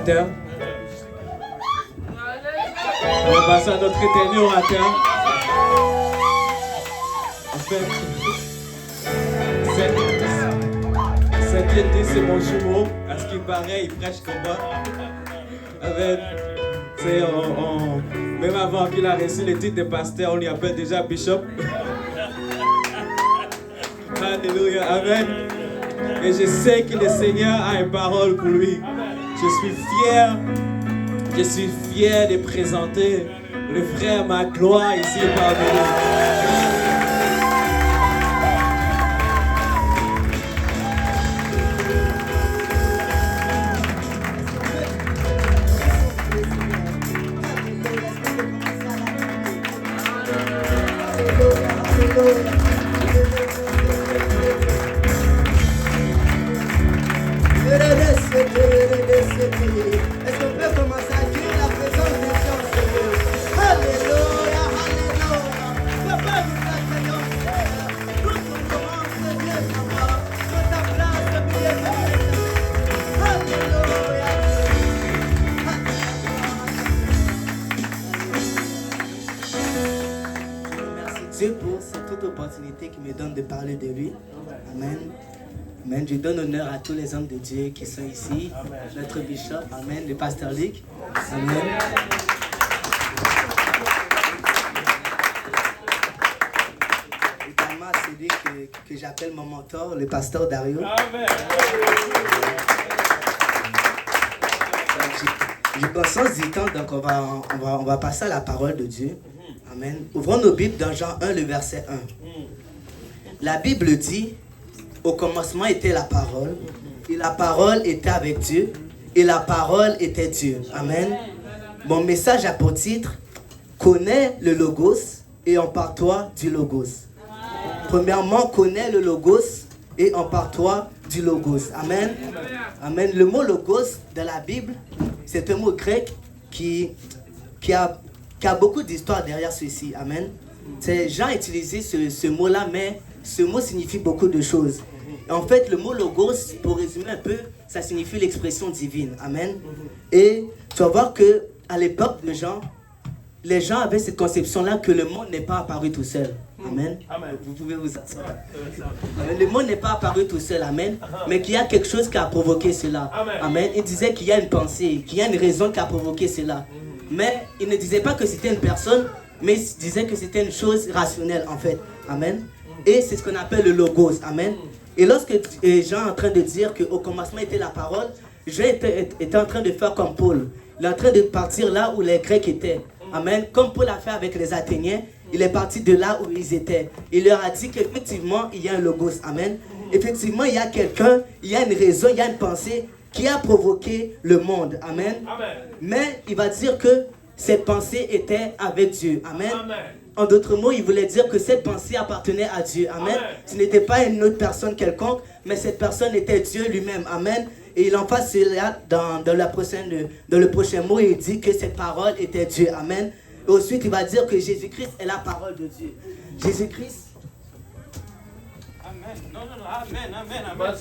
orateur. On va passer à notre éternel orateur. En fait, cette c'est mon jumeau. À ce qui paraît, il prêche comme moi. Avec, même avant qu'il a reçu le titre de pasteur, on lui appelle déjà Bishop. Alléluia, amen. Et je sais que le Seigneur a une parole pour lui. Je suis fier de présenter le frère Magloire ici parmi nous. Est-ce qu'on peut commencer à accueillir la présence de Dieu en ce lieu? Alléluia, alléluia. Papa, nous t'accueillons, Seigneur. Nous te commençons bien, Papa. Sur ta place au milieu de nous. Alléluia. Merci Dieu pour cette opportunité qu'il me donne de parler de lui. Amen. Amen. Je donne honneur à tous les hommes de Dieu qui sont ici. Amen. Notre bishop, amen, le pasteur Luc. Amen. Également celui que j'appelle mon mentor, le pasteur Dario. Amen. J'ai conscience du temps, donc on va passer à la parole de Dieu. Amen. Ouvrons nos Bibles dans Jean 1, le verset 1. La Bible dit: au commencement était la parole, et la parole était avec Dieu, et la parole était Dieu. Amen. Mon message a pour titre: connais le Logos et empare-toi du Logos. Premièrement, connais le Logos et empare-toi du Logos. Amen. Amen. Le mot Logos dans la Bible, c'est un mot grec qui a beaucoup d'histoire derrière ceci. Amen. Jean a utilisé ce mot-là, mais ce mot signifie beaucoup de choses. En fait, le mot logos, pour résumer un peu, ça signifie l'expression divine. Amen. Et tu vas voir que à l'époque de Jean, les gens avaient cette conception-là que le monde n'est pas apparu tout seul. Amen. Amen. Vous pouvez vous asseoir. Le monde n'est pas apparu tout seul. Amen. Mais qu'il y a quelque chose qui a provoqué cela. Amen. Il disait qu'il y a une pensée, qu'il y a une raison qui a provoqué cela. Mais il ne disait pas que c'était une personne, mais il disait que c'était une chose rationnelle en fait. Amen. Et c'est ce qu'on appelle le logos. Amen. Et lorsque Jean est en train de dire qu'au commencement était la parole, Jean était en train de faire comme Paul. Il est en train de partir là où les Grecs étaient. Amen. Comme Paul a fait avec les Athéniens, il est parti de là où ils étaient. Il leur a dit qu'effectivement, il y a un logos. Amen. Effectivement, il y a quelqu'un, il y a une raison, il y a une pensée qui a provoqué le monde. Amen. Amen. Mais il va dire que cette pensée était avec Dieu. Amen. Amen. En d'autres mots, il voulait dire que cette pensée appartenait à Dieu. Amen. Amen. Ce n'était pas une autre personne quelconque, mais cette personne était Dieu lui-même. Amen. Et il en passe cela dans le prochain mot, il dit que cette parole était Dieu. Amen. Et ensuite, il va dire que Jésus-Christ est la parole de Dieu. Jésus-Christ. Amen. Non, amen, amen, amen.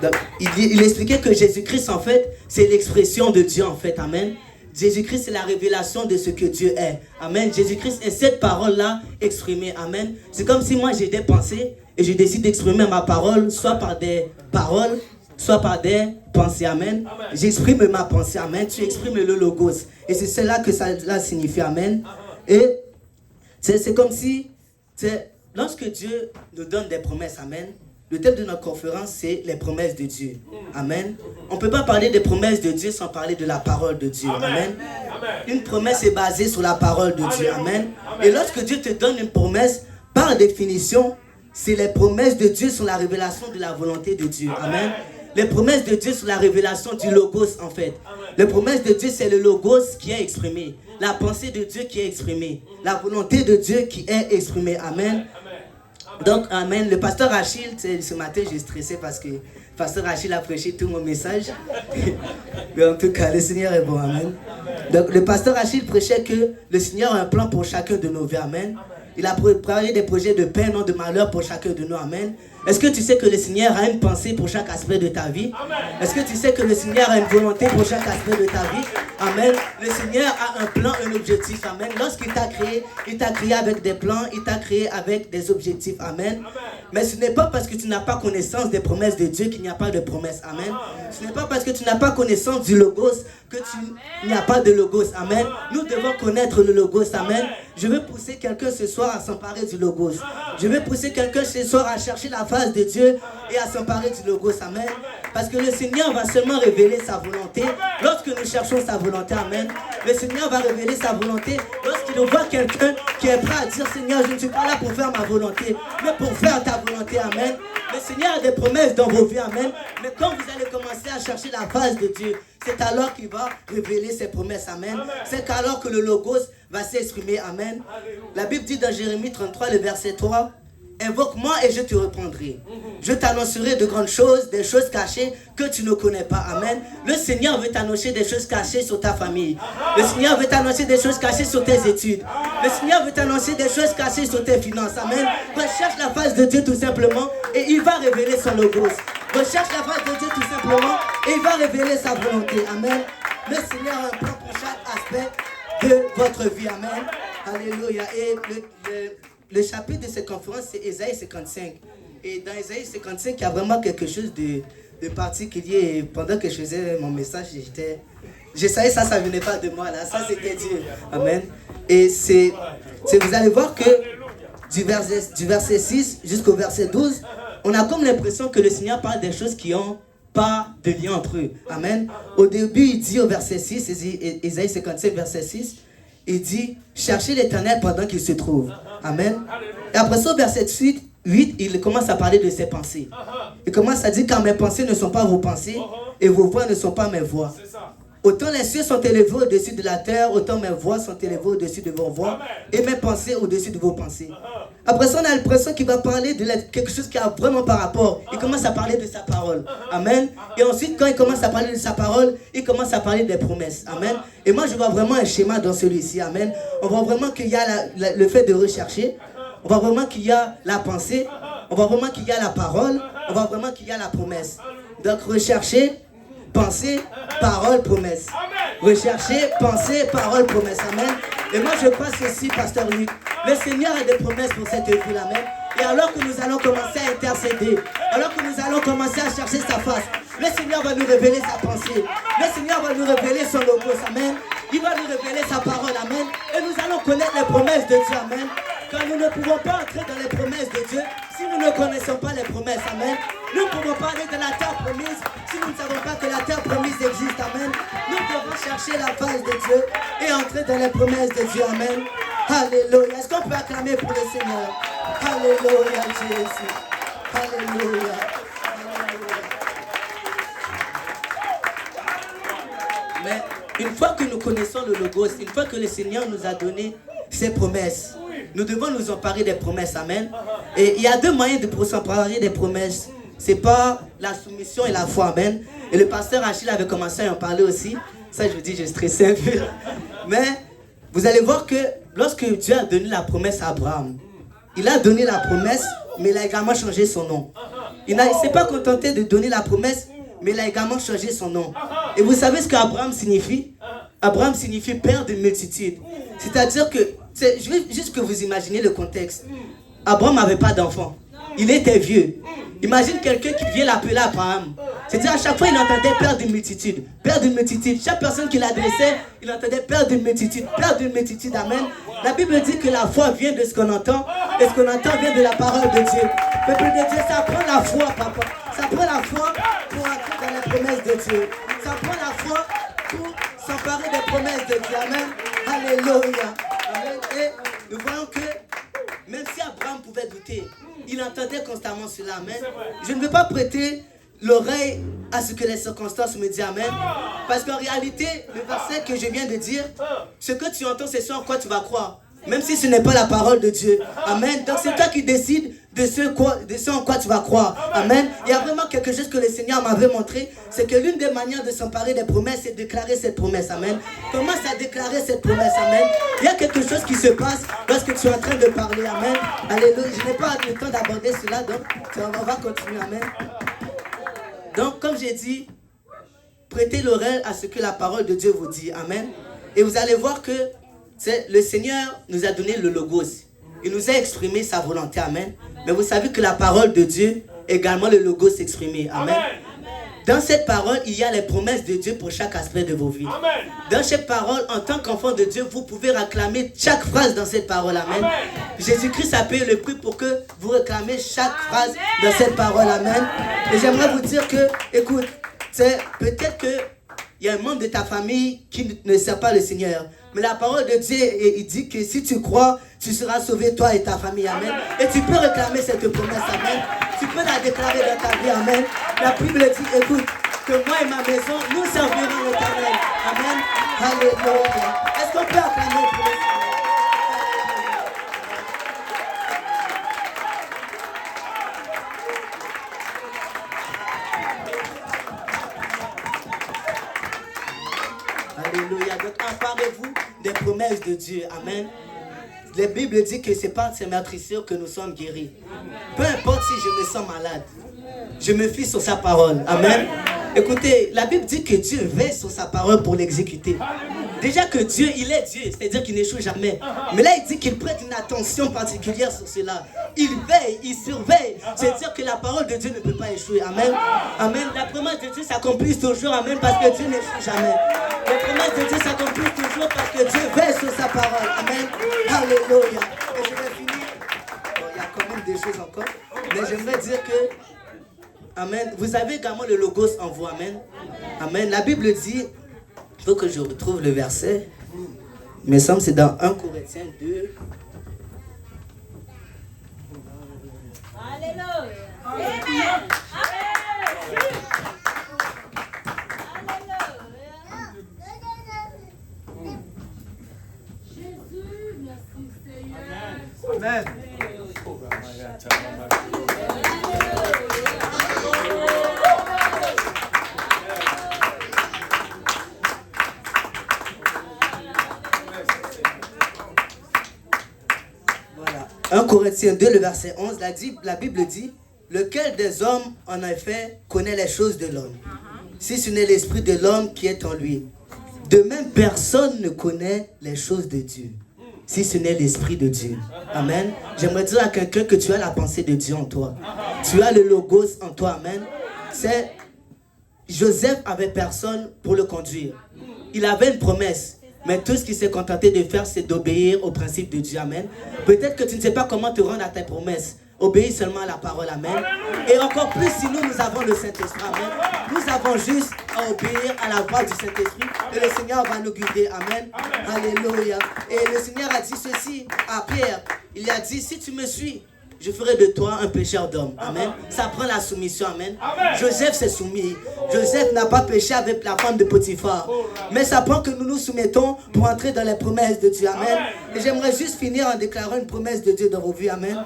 Donc, il expliquait que Jésus-Christ, en fait, c'est l'expression de Dieu, en fait. Amen. Jésus-Christ, c'est la révélation de ce que Dieu est. Amen. Jésus-Christ est cette parole-là exprimée. Amen. C'est comme si moi, j'ai des pensées et je décide d'exprimer ma parole, soit par des paroles, soit par des pensées. Amen. Amen. J'exprime ma pensée. Amen. Tu exprimes le logos. Et c'est cela que ça signifie. Amen. Et c'est comme si, lorsque Dieu nous donne des promesses. Amen. Le thème de notre conférence, c'est les promesses de Dieu. Amen. On ne peut pas parler des promesses de Dieu sans parler de la parole de Dieu. Amen. Une promesse est basée sur la parole de Dieu. Amen. Et lorsque Dieu te donne une promesse, par définition, c'est les promesses de Dieu sur la révélation de la volonté de Dieu. Amen. Les promesses de Dieu sur la révélation du logos, en fait. Les promesses de Dieu, c'est le logos qui est exprimé. La pensée de Dieu qui est exprimée. La volonté de Dieu qui est exprimée. Amen. Donc, amen. Le pasteur Achille, ce matin, j'ai stressé parce que le pasteur Achille a prêché tout mon message. Mais en tout cas, le Seigneur est bon. Amen. Donc, le pasteur Achille prêchait que le Seigneur a un plan pour chacun de nos vies. Amen. Il a préparé des projets de paix, non de malheur pour chacun de nous. Amen. Est-ce que tu sais que le Seigneur a une pensée pour chaque aspect de ta vie? Est-ce que tu sais que le Seigneur a une volonté pour chaque aspect de ta vie? Amen. Le Seigneur a un plan, un objectif. Amen. Lorsqu'il t'a créé avec des plans, il t'a créé avec des objectifs. Amen. Mais ce n'est pas parce que tu n'as pas connaissance des promesses de Dieu qu'il n'y a pas de promesses. Amen. Ce n'est pas parce que tu n'as pas connaissance du Logos que il n'y a pas de Logos. Amen. Nous devons connaître le Logos. Amen. Je veux pousser quelqu'un ce soir à s'emparer du Logos. Je veux pousser quelqu'un ce soir à chercher la face de Dieu et à s'emparer du Logos. Amen. Parce que le Seigneur va seulement révéler sa volonté lorsque nous cherchons sa volonté. Amen. Le Seigneur va révéler sa volonté lorsqu'il voit quelqu'un qui est prêt à dire: Seigneur, je ne suis pas là pour faire ma volonté, mais pour faire ta volonté. Amen. Le Seigneur a des promesses dans vos vies. Amen. Mais quand vous allez commencer à chercher la face de Dieu, c'est alors qu'il va révéler ses promesses. Amen. C'est alors que le Logos va s'exprimer. Amen. La Bible dit dans Jérémie 33, le verset 3: Invoque-moi et je te répondrai. Je t'annoncerai de grandes choses, des choses cachées que tu ne connais pas. Amen. Le Seigneur veut t'annoncer des choses cachées sur ta famille. Le Seigneur veut t'annoncer des choses cachées sur tes études. Le Seigneur veut t'annoncer des choses cachées sur tes finances. Amen. Recherche la face de Dieu tout simplement et il va révéler son Logos. Recherche la face de Dieu tout simplement et il va révéler sa volonté. Amen. Le Seigneur a un plan pour chaque aspect de votre vie. Amen. Alléluia. Et le chapitre de cette conférence, c'est Ésaïe 55. Et dans Ésaïe 55, il y a vraiment quelque chose de particulier. Et pendant que je faisais mon message, je savais ça ne venait pas de moi. Là. Ça, c'était Dieu. Amen. Et vous allez voir que du verset 6 jusqu'au verset 12, on a comme l'impression que le Seigneur parle des choses qui n'ont pas de lien entre eux. Amen. Au début, il dit au verset 6, Ésaïe 55, verset 6, il dit: cherchez l'Éternel pendant qu'il se trouve. Amen. Et après ça, au verset 8, il commence à parler de ses pensées. Il commence à dire: car mes pensées ne sont pas vos pensées et vos voix ne sont pas mes voix. Autant les cieux sont élevés au-dessus de la terre, autant mes voix sont élevées au-dessus de vos voix et mes pensées au-dessus de vos pensées. Après ça, on a l'impression qu'il va parler de quelque chose qui a vraiment par rapport. Il commence à parler de sa parole. Amen. Et ensuite, quand il commence à parler de sa parole, il commence à parler des promesses. Amen. Et moi, je vois vraiment un schéma dans celui-ci. Amen. On voit vraiment qu'il y a le fait de rechercher. On voit vraiment qu'il y a la pensée. On voit vraiment qu'il y a la parole. On voit vraiment qu'il y a la promesse. Donc, rechercher, penser, parole, promesse. Rechercher, penser, parole, promesse. Amen. Et moi, je crois ceci, Pasteur Luc. Le Seigneur a des promesses pour cette ville. Amen. Et alors que nous allons commencer à intercéder, alors que nous allons commencer à chercher sa face, le Seigneur va nous révéler sa pensée. Le Seigneur va nous révéler son Logos. Amen. Il va nous révéler sa parole. Amen. Et nous allons connaître les promesses de Dieu. Amen. Car nous ne pouvons pas entrer dans les promesses de Dieu si nous ne connaissons pas les promesses. Amen. Nous ne pouvons pas aller dans la terre promise si nous ne savons pas que la terre promise existe. Amen. Nous devons chercher la face de Dieu et entrer dans les promesses de Dieu. Amen. Alléluia. Est-ce qu'on peut acclamer pour le Seigneur? Alléluia, Jésus. Alléluia. Mais une fois que nous connaissons le Logos, une fois que le Seigneur nous a donné ses promesses, nous devons nous emparer des promesses. Amen. Et il y a deux moyens pour s'emparer des promesses. C'est pas la soumission et la foi. Amen. Et le pasteur Achille avait commencé à en parler aussi. Ça, je vous dis, je stressais un peu. Mais vous allez voir que lorsque Dieu a donné la promesse à Abraham, il a donné la promesse, mais il a également changé son nom. Il ne s'est pas contenté de donner la promesse, mais il a également changé son nom. Et vous savez ce qu'Abraham signifie? Abraham signifie père d'une multitude. C'est-à-dire que, je veux juste que vous imaginiez le contexte. Abraham n'avait pas d'enfant. Il était vieux. Imagine quelqu'un qui vient l'appeler Abraham. C'est-à-dire à chaque fois il entendait père d'une multitude. Père d'une multitude. Chaque personne qu'il adressait, il entendait père d'une multitude. Père d'une multitude. Amen. La Bible dit que la foi vient de ce qu'on entend. Et ce qu'on entend vient de la parole de Dieu. Peuple de Dieu, ça prend la foi, papa. Ça prend la foi pour entrer dans les promesses de Dieu. Ça prend la foi pour s'emparer des promesses de Dieu. Amen. Alléluia. Amen. Et nous voyons que même si Abraham pouvait douter, il entendait constamment cela. Amen. Je ne veux pas prêter l'oreille à ce que les circonstances me disent. Amen. Parce qu'en réalité, le verset que je viens de dire, ce que tu entends, c'est ce en quoi tu vas croire. Même si ce n'est pas la parole de Dieu. Amen. Donc c'est toi qui décides de ce en quoi tu vas croire. Amen. Il y a vraiment quelque chose que le Seigneur m'avait montré. C'est que l'une des manières de s'emparer des promesses, c'est de déclarer cette promesse. Amen. Commence à déclarer cette promesse. Amen. Il y a quelque chose qui se passe lorsque tu es en train de parler. Amen. Alléluia. Je n'ai pas le temps d'aborder cela. Donc on va continuer. Amen. Donc comme j'ai dit, prêtez l'oreille à ce que la parole de Dieu vous dit. Amen. Et vous allez voir que le Seigneur nous a donné le logos. Il nous a exprimé sa volonté. Amen. Mais vous savez que la parole de Dieu, également le logos s'exprimer. Amen. Dans cette parole, il y a les promesses de Dieu pour chaque aspect de vos vies. Amen. Dans cette parole, en tant qu'enfant de Dieu, vous pouvez réclamer chaque phrase dans cette parole. Amen. Jésus-Christ a payé le prix pour que vous réclamez chaque phrase dans cette parole. Amen. Et j'aimerais vous dire que, écoute, peut-être que il y a un membre de ta famille qui ne sait pas le Seigneur. Mais la parole de Dieu, il dit que si tu crois, tu seras sauvé, toi et ta famille. Amen. Et tu peux réclamer cette promesse. Amen. Tu peux la déclarer dans ta vie. Amen. La Bible dit, écoute, que moi et ma maison, nous servirons l'Éternel. Amen. Alléluia. Est-ce qu'on peut acclamer pour le Seigneur? Alléluia. Donc, emparez-vous des promesses de Dieu. Amen. La Bible dit que c'est par ses meurtrissures que nous sommes guéris. Peu importe si je me sens malade, je me fie sur sa parole. Amen. Écoutez, la Bible dit que Dieu veille sur sa parole pour l'exécuter. Déjà que Dieu, il est Dieu, c'est-à-dire qu'il n'échoue jamais. Mais là, il dit qu'il prête une attention particulière sur cela. Il veille, il surveille. C'est-à-dire que la parole de Dieu ne peut pas échouer. Amen. Amen. La promesse de Dieu s'accomplit toujours. Amen. Parce que Dieu n'échoue jamais. La promesse de Dieu s'accomplit toujours parce que Dieu veille sur sa parole. Amen. Alléluia. Et je vais finir. Bon, il y a quand même des choses encore. Mais j'aimerais dire que, amen, vous avez également le logos en vous. Amen. Amen. La Bible dit, il faut que je retrouve le verset. Il me semble que c'est dans 1 Corinthiens 2. Alléluia. Amen. Jésus, merci Seigneur. Amen. Voilà. 1 Corinthiens 2, le verset 11, la Bible dit, lequel des hommes, en effet, connaît les choses de l'homme, si ce n'est l'esprit de l'homme qui est en lui. De même, personne ne connaît les choses de Dieu, si ce n'est l'esprit de Dieu. Amen. J'aimerais dire à quelqu'un que tu as la pensée de Dieu en toi. Tu as le logos en toi. Amen. C'est Joseph avait personne pour le conduire. Il avait une promesse. Mais tout ce qu'il s'est contenté de faire, c'est d'obéir au principe de Dieu. Amen. Peut-être que tu ne sais pas comment te rendre à tes promesses. Obéis seulement à la parole. Amen. Et encore plus si nous avons le Saint-Esprit. Amen. Nous avons juste à obéir à la voix du Saint-Esprit. Et le Seigneur va nous guider. Amen. Alléluia. Et le Seigneur a dit ceci à Pierre. Il a dit, si tu me suis, je ferai de toi un pécheur d'homme. Amen. Ça prend la soumission. Amen. Joseph s'est soumis. Joseph n'a pas péché avec la femme de Potiphar. Mais ça prend que nous nous soumettons pour entrer dans les promesses de Dieu. Amen. Et j'aimerais juste finir en déclarant une promesse de Dieu dans vos vies. Amen.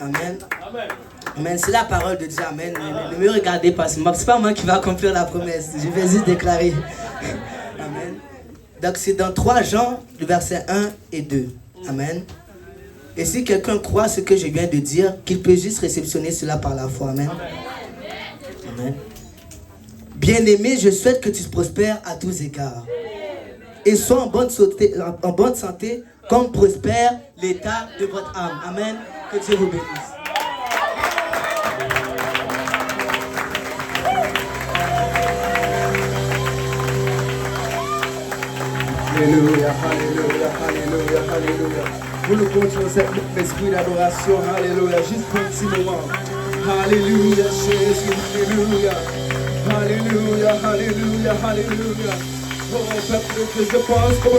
Amen. Amen. C'est la parole de Dieu. Amen. Ne me regardez pas. C'est pas moi qui va accomplir la promesse. Je vais juste déclarer. Amen. Donc c'est dans 3 Jean, le verset 1 et 2. Amen. Et si quelqu'un croit ce que je viens de dire, qu'il peut juste réceptionner cela par la foi. Amen. Amen. Bien-aimé, je souhaite que tu prospères à tous égards. Et sois en bonne santé, comme prospère l'état de votre âme. Amen. Que Dieu vous bénisse. Alléluia, alléluia, alléluia, alléluia. Vous nous continuons cet esprit d'adoration. Alléluia, juste pour un petit moment. Alléluia, Jésus, alléluia. Alléluia, alléluia, alléluia. Oh, peuple de Dieu, je pense comme